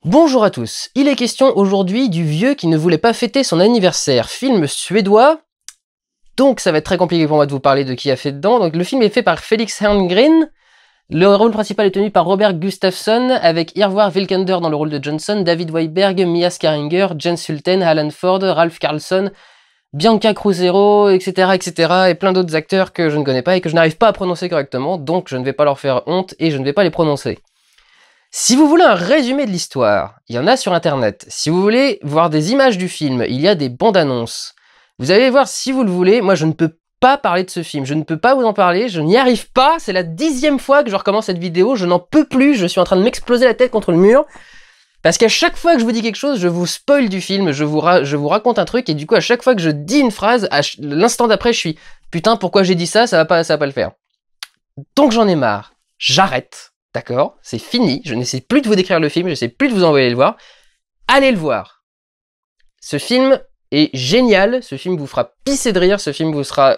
Bonjour à tous, il est question aujourd'hui du vieux qui ne voulait pas fêter son anniversaire, film suédois, donc ça va être très compliqué pour moi de vous parler de qui a fait dedans. Donc le film est fait par Felix Herngren, le rôle principal est tenu par Robert Gustafsson, avec Irvar Wilkander dans le rôle de Johnson, David Weinberg, Mia Skaringer, Jens Sulten, Alan Ford, Ralph Carlson, Bianca Cruzero, etc., et plein d'autres acteurs que je ne connais pas et que je n'arrive pas à prononcer correctement, donc je ne vais pas leur faire honte et je ne vais pas les prononcer. Si vous voulez un résumé de l'histoire, il y en a sur internet. Si vous voulez voir des images du film, il y a des bandes annonces. Vous allez voir si vous le voulez. Moi, je ne peux pas parler de ce film. Je ne peux pas vous en parler. Je n'y arrive pas. C'est la 10e fois que je recommence cette vidéo. Je n'en peux plus. Je suis en train de m'exploser la tête contre le mur. Parce qu'à chaque fois que je vous dis quelque chose, je vous spoil du film. Je vous raconte un truc. Et du coup, à chaque fois que je dis une phrase, l'instant d'après, je suis « Putain, pourquoi j'ai dit ça? Ça va pas le faire. » Donc j'en ai marre. J'arrête. D'accord, c'est fini, je n'essaie plus de vous décrire le film, je n'essaie plus de vous envoyer le voir. Allez le voir. Ce film est génial, ce film vous fera pisser de rire, ce film vous fera...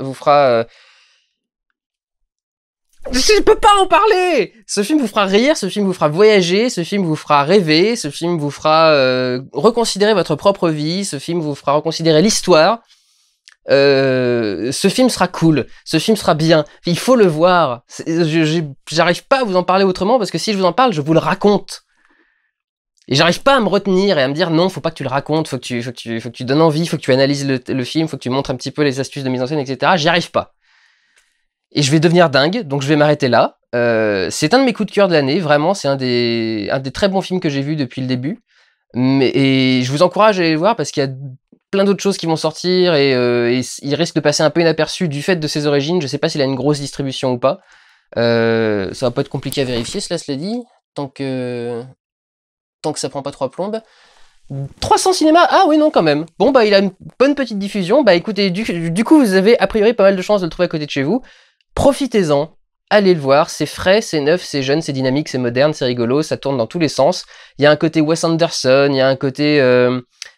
Je peux pas en parler. Ce film vous fera rire, ce film vous fera voyager, ce film vous fera rêver, ce film vous fera reconsidérer votre propre vie, ce film vous fera reconsidérer l'histoire. Ce film sera cool, ce film sera bien, il faut le voir. J'arrive pas à vous en parler autrement parce que si je vous en parle, je vous le raconte. Et j'arrive pas à me retenir et à me dire non, faut pas que tu le racontes, faut que tu donnes envie, faut que tu analyses le film, faut que tu montres un petit peu les astuces de mise en scène, etc. J'y arrive pas. Et je vais devenir dingue, donc je vais m'arrêter là. C'est un de mes coups de cœur de l'année, vraiment, c'est un des très bons films que j'ai vu depuis le début. Et je vous encourage à aller le voir parce qu'il y a plein d'autres choses qui vont sortir et il risque de passer un peu inaperçu du fait de ses origines. Je sais pas s'il a une grosse distribution ou pas. Ça va pas être compliqué à vérifier, cela dit, tant que ça prend pas trois plombes. 300 cinémas, ah oui non quand même. Bon bah il a une bonne petite diffusion. Bah écoutez, du coup vous avez a priori pas mal de chances de le trouver à côté de chez vous. Profitez-en. Allez le voir, c'est frais, c'est neuf, c'est jeune, c'est dynamique, c'est moderne, c'est rigolo, ça tourne dans tous les sens. Il y a un côté Wes Anderson, il y a un côté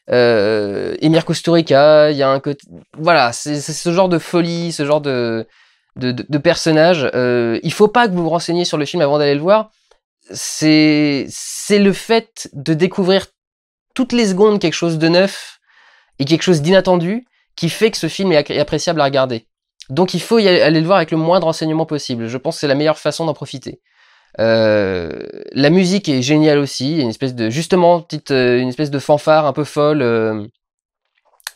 Emir Kusturica, il y a un côté... Voilà, c'est ce genre de folie, ce genre de personnage. Il faut pas que vous vous renseigniez sur le film avant d'aller le voir. C'est le fait de découvrir toutes les secondes quelque chose de neuf et quelque chose d'inattendu qui fait que ce film est appréciable à regarder. Donc il faut aller le voir avec le moins de renseignements possible. Je pense que c'est la meilleure façon d'en profiter. La musique est géniale aussi. Il y a une espèce de, justement, une espèce de fanfare un peu folle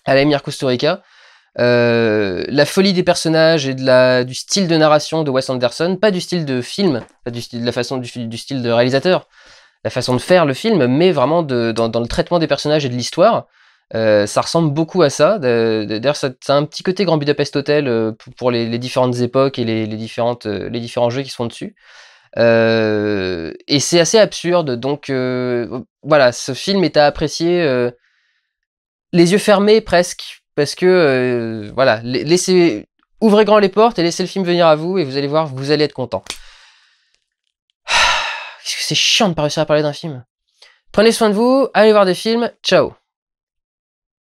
à la Emir Kusturica. La folie des personnages et du style de narration de Wes Anderson, pas du style de film, pas du style de réalisateur, la façon de faire le film, mais vraiment dans le traitement des personnages et de l'histoire. Ça ressemble beaucoup à ça. D'ailleurs, ça a un petit côté Grand Budapest Hotel pour les différentes époques et les différents jeux qui sont dessus. Et c'est assez absurde, donc voilà, ce film est à apprécier les yeux fermés presque, parce que voilà, ouvrez grand les portes et laissez le film venir à vous et vous allez voir, vous allez être content. C'est chiant de pas réussir à parler d'un film. Prenez soin de vous, allez voir des films, ciao.